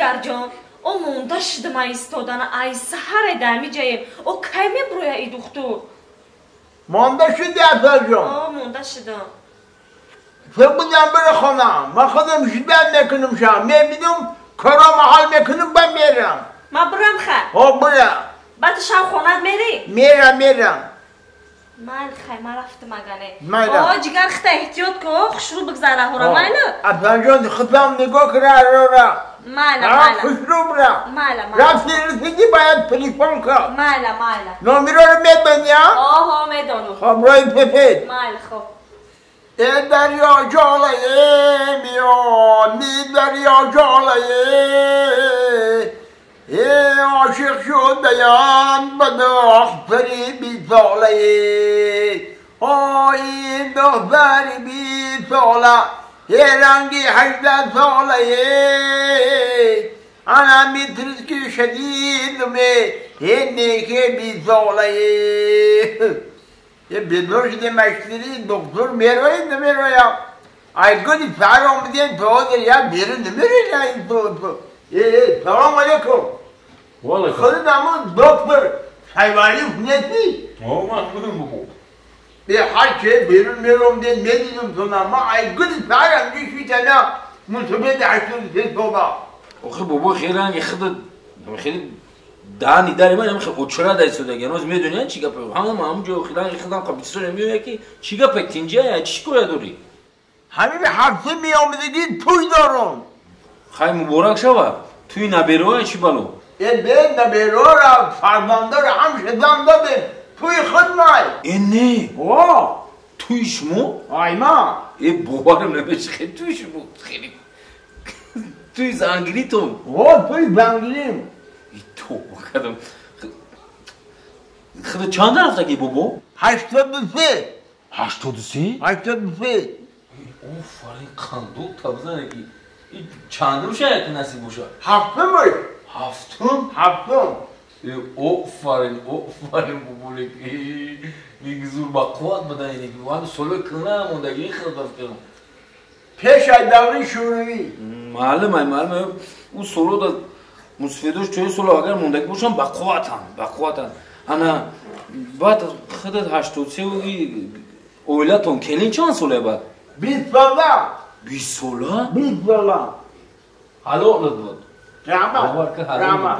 Cigar John, o mundaşıdı Mayısto'dan ay sahar edemeyeceğim. O kayme buraya iduktu. Mundaşı derler John. O mundaşıdı. Sen bundan böyle kona. Makadım şidden mekanım şah. Memnunum. Kara mahal mekanım ben meram. Ma buram kha. O bura. Batı şah khonad meri. Meram. Mal khay ma raftim agane. Mayla. O cigar khta ehtiyot ko, khuşru bigzara hora mayla. Afgan John xıtam nigo kırar ora. Mala. Khuşru bura. Mala. Raftir fidi bayat telefon ka. Mala. Nomeroru medben ya. Oho medonu. Habrayı pepet. Mala khop. دریا جالایه میانی دریا جالایه عاشق شدیم به دختری بی ساله های دختری بی ساله یه رنگی 18 ساله انا میترس که شدیدمه یه نیکه بی ساله Ya bedroş demişleri doktor Mero'yu numara ya. Ay gidi sağlam diye doğru ya bir numara ya doğru. Selam aleyküm. Vallahi. Kadın ama doktor. Hayvani hünneti. Olmaz mı bu? Bir her şey bir numara diye ne dedim sana ama ay gidi sağlam bir şey sana musibet açtın sen soba. Oğlum baba خیلی خود خیلی دانی داری من میخوام اوچرا دایسو دیگه نوز میدونی چی گپ همونجا خیلی خودم کاپیتسون میگه کی چی گپ تینجا یا چی کویا دوری Hani bir hapse mi yomdagi to'y dorum. خای مبارک شوا توی نبرو چی بالو Ben nabirora farmandar hamşedamda ben to'y xidmay. نه O. تویش مو Ayma. بابارم نمیشه خیلی تویش مو خیلی توی زنگیری تو O to'y zanglim. تو کدوم خود چند رفته کی بابا 83. 83 83. آفرین قندو تابزنه کی چندم شاید که نصیب باشه Haftamış. هفتم Haftam. آفرین بابا میگی زور با قوت بدن اینه که وان سولو کنم اون خیلی دفت Peş ay davri şuruvi. معلومه اون سولو دا مصفیدوش توی سولو اگر موندگی باشم با قوتن انا بعد خودت 83 و اویلتون کلین چند سوله بعد 20 dolar. 20 سوله 20 dolar. حلال بود Rama.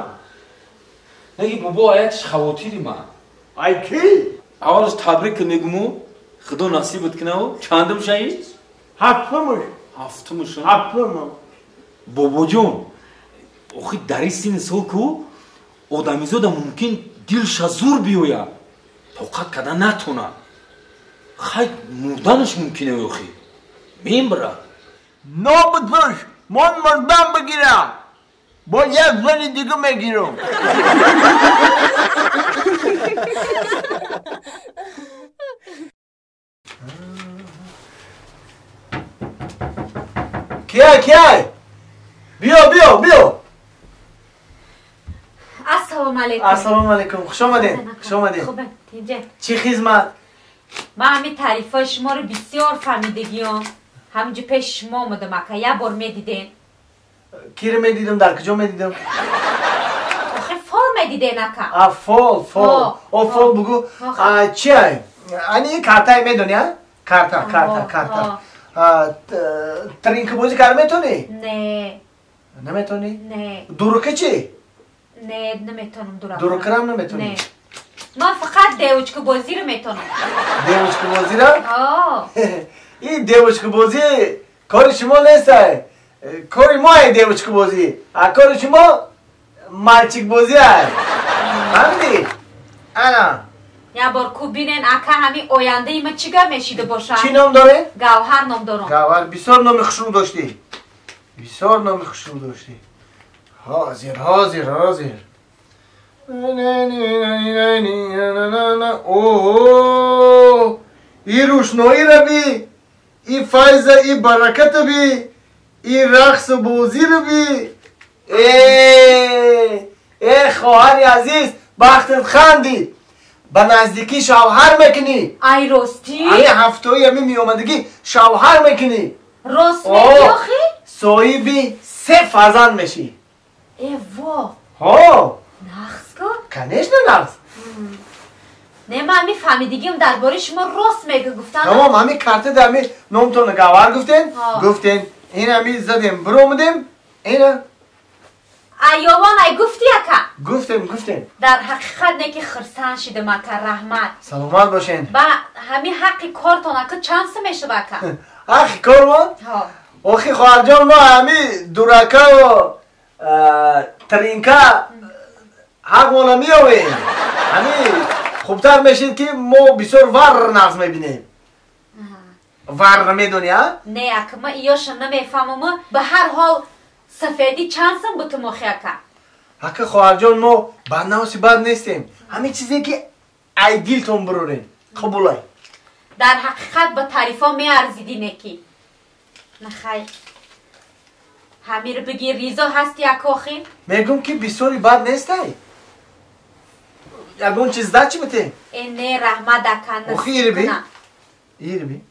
نگی بابا آیتش خواتیری من Ay ki? اولش تبریک میگمو خدا نصیبت کنه و چندم شایی؟ Haftamış. هفتمشون Haftamı. بابا جون آخی در این سین سال که آدمیزاده ممکن دلش زور بیویا طاقت کردن نتونه خیلی مردنش ممکنه آخی میم برا Nobutmuş. Mon mırdan bıgıram. Bu yazları digime girim. Kiay. Biyo. Assalomu alaykum. خوش آمدین. خوبه تینجه چی خدمت؟ من همین تعریفای شما رو بسیار فهمیدگیام همینجا پیش شما اومدم اکا یه بار میدیدین کی رو میدیدم در کجا میدیدم؟ آخه فال میدیدین اکا فال فال بگو چی های؟ اینی کارتای میدونی ها؟ کارتا ترینک بازی کار میتونی؟ نه نمیتونی؟ نه دوروکه چی؟ نه نمیتونم دوروکه هم نمیتونی؟ نه من فقط دیوچک بازی رو میتونم دیوچک بازی رو؟ آه این دیوچک بازی کار شما نیست کاری ما های دیوچک بازی کار شما مالچک بازی های همینی انا یه بار کو بینن اکا همین آینده ای من چیگاه میشیده باشم چی نام داره؟ گوهر نام دارم گوهر بسیار نام خوشرو داشتی حاضر اوه ای روشنایی رو بی ای فایز ای برکت بی ای رقص بازی رو بی ای خواهر عزیز بختت خندی به نزدیکی شوهر میکنی ای راستی؟ ای هفته‌ای همی میومدگی شوهر میکنی راست میگی آخی؟ صاحبی 3 فرزند میشی ایوا ها نقص کن کنشنا نقص نه من میفهمیدیم درباره شما راست میگه گفتن تمام همین کارت دمی نومتون گوار گفتین ها. گفتین این همی زدیم برومدیم اینا ایوان ای گفتی اکا گفتیم در حقیقت نه که خرسان شده مکه رحمت سلامت باشین با همین حقی کارتون اکا چند سه میشه بکا اخی کار ما ها اخی خواهر جان ما همی دورکه و ترینکه حق مولا میاویم همی خوبتر میشید که ما بسیار ور نقص میبینیم ور میدونی ها؟ نه اکا ما ایاشو نمیفهمم به هر حال سفیدی چند سن بتو مخی اکا حق خواهر جان ما بدنواسی بد نیستیم همین چیزی که ای دیلتون برورین قبولای در حقیقت با تعریفا می ارزیدی نکی نخیر همین رو بگی ریزا هستی اکا خیل میگم که بسیاری بد نیستی یگون چیز ده چی بته؟ این نه رحمت اکا اخی ایره بی؟ نصیب کنه ایره بی؟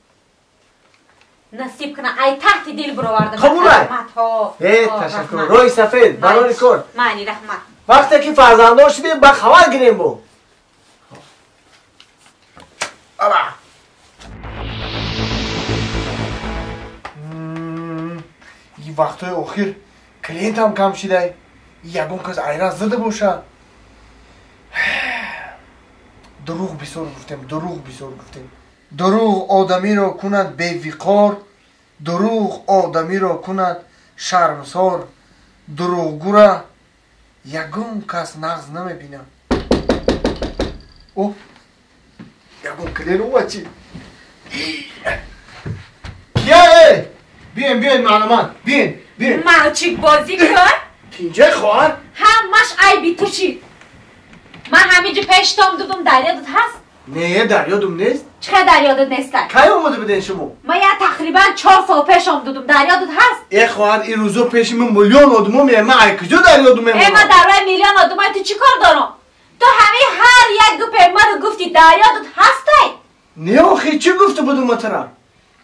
نصیب کنه ای تحت دل برآورده قبول ای؟ تشکر روی سفید برای کن معنی رحمت وقتی که فرزندان شدیم با خبر گیریم بو آبا این وقتای اخیر کلینت هم کم شده یگون کس ایران زده باشه دروغ بسیار گفتیم دروغ آدمی را کند بی‌وقار دروغ آدمی را کند شرمسار دروغگو را یگون کس نقض نمیبینم او یگون کلین او چی کیه بیاین معلومات بیاین مرچیک بازی کن پینجه خواهر همش ای بی تو چی من همینجا پیشتام دوم دریادت هست نه دریادم نیست چه دریادت نیسته کی اومده بدین شما ما یه تقریبا 4 سال پیش آمدودم دریادت هست ای خواهر این روزا پیش من میلیون آدم میه من ای کجا دریادم ای ما در روی میلیون آدم تو چی کار دارم تو همه هر یک گپ ما رو گفتی دریادت هستی نه آخی چی گفته بودم مترا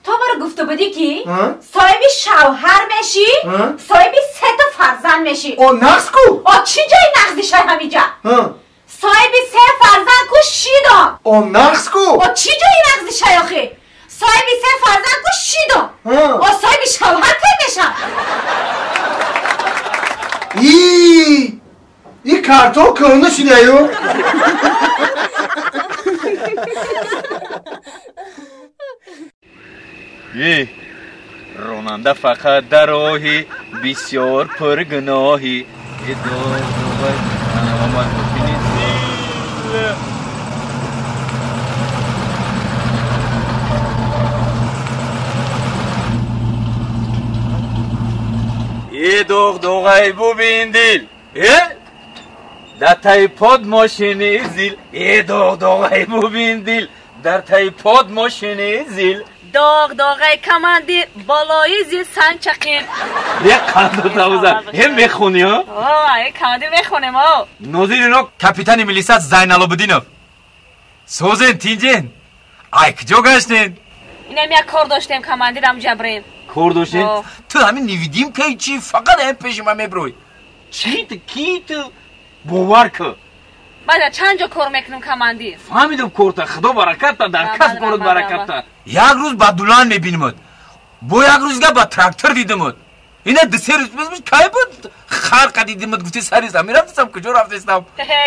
تو برو گفته بودی که ها؟ صاحب شوهر میشی ها؟ صاحب 3 تا فرزند میشی او نقص کو چی جای نقضیشه همینجا ها صاحب 3 فرزند کو شیدم او نقص کو چی جای نقضیشه آخی صاحب 3 فرزند کو شیدم ها صاحب شوهر کی میشم این کارتو کنه شده یو راننده فقط در راهی بسیار پرگناهی ای دغدغه ببین دل در تای پاد ماشین زیل ای دغدغه ببین دل در تای پاد ماشین زیل داغ کماندیر بالای زیر سنگ چقین یک قندو تاوزن هم میخونی ها؟ یک کماندیر میخونیم ها نوزیر اینو کپیتان ملیسات زینالابدینov سوزن تینجین ای کجا گشتین؟ اینم یک کار داشتیم کماندیرم جبرین کار داشتین؟ تو همین نیویدیم که چی فقط هم پیش من میبروی چی تو کی تو باور که بعد چند جا کار میکنم کماندیر فهمیدم کارتا خدا برکت تا در کس برود برکت تا یک روز با دولان میبینمد با یک روزگه با تراکتور دیدمد اینا 2-3 روز پیش کی بود خرق دیدمد گفتی سری زمین رفتم کجا رفتم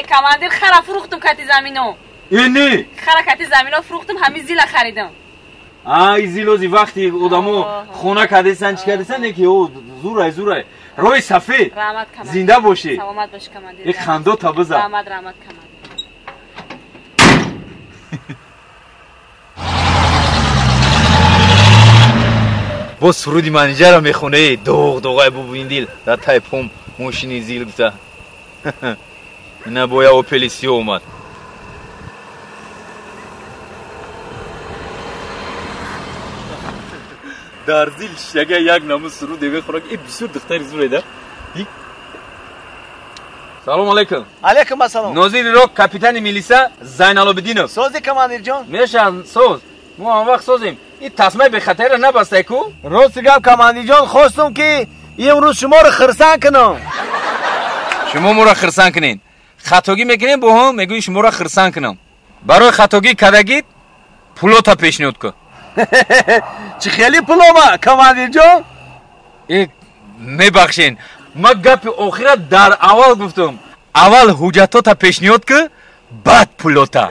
کماندیر خرا فروختم کتی زمینو اینی خرا کتی زمینو فروختم همین زیل خریدم ای زیلوزی وقتی آدمو خونه کردیسن چی کردیسن یکی او زورای روی سفید زنده باشی سلامت باش کماندیر یک خنده تا بزن رحمت کماندیر با سرودی منیجر رو میخونه دغدغه ببین دل در تای پم ماشین زیل گفته اینا باید اوپلیسیو اومد در زیل شگه یک نامو سرود میخوره که بسیار دختر زوره ده سلام علیکم علیکم السلام نوزیر رو کپیتان میلیسا زینالابدینov سوزی کماندیر جان میشن سوز ما هم وقت سوزیم این تصمیم به خطر نبسته کو راست گپ کماندیر جان خواستم که یه روز شما رو خرسان کنم شما مرا خرسان کنین خطاگی میکنین با هم میگوی شما را خرسان کنم برای خطاگی کدگید پولوتا پیشنهاد کن چی خیلی پولوما کماندیر جان میبخشین ما گپ آخرت در اول گفتم اول حجتاتا پیشنهاد که بعد پولوتا